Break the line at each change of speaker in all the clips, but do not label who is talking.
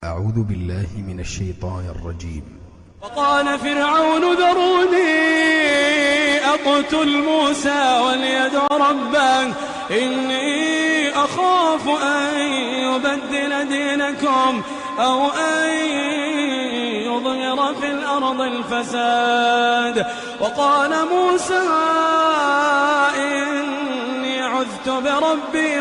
أعوذ بالله من الشيطان الرجيم.
وقال فرعون ذروني أقتل موسى وليدع ربه إني أخاف أن يبدل دينكم أو أن يظهر في الأرض الفساد. وقال موسى إني عذت بربي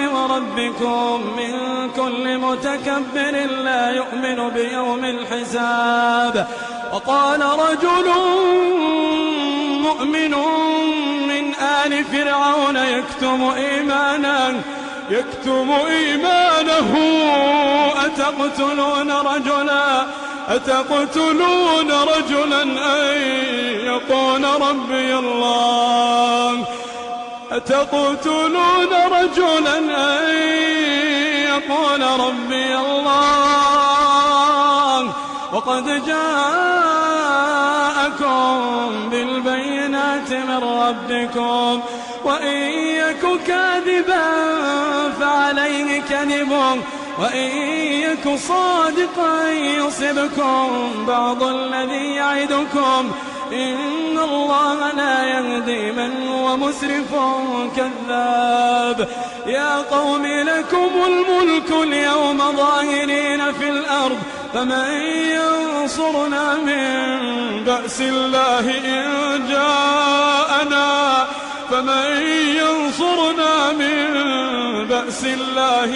وربكم من كل متكبر لا يؤمن بيوم الحساب. وقال رجل مؤمن من آل فرعون يكتم إيمانه أتقتلون رجلا أن يقول ربي الله وقد جاءكم بالبينات من ربكم وإن يك كاذبا فعليه كذبه وإن يك صادقا يصبكم بعض الذي يعدكم إن الله لا يهدي من هو مسرف كذاب. يا قوم لكم الملك اليوم ظاهرين في الأرض فمن ينصرنا من بأس الله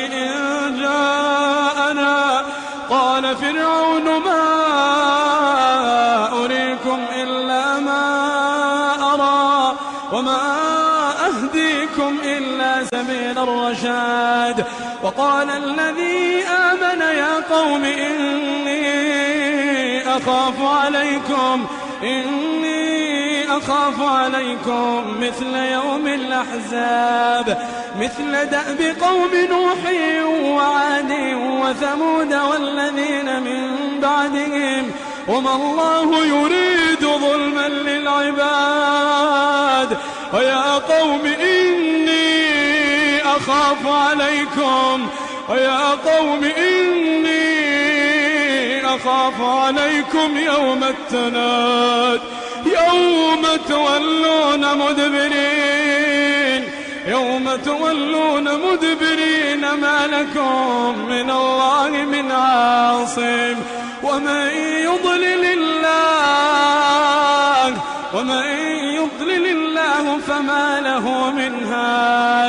إن جاءنا قال فرعون ما أريكم إلا ما أرى وما أهديكم إلا سبيل الرشاد. وقال الذي آمن يا قوم إني أخاف عليكم مثل يوم الأحزاب مثل دأب قوم نوح وعاد وثمود والذين من بعدهم وما الله يريد ظلما للعباد. ويا قوم إني أخاف عليكم يوم التناد يوم تولون مدبرين ما لكم من الله من عاصم. ومن يضلل الله فما له من هاد.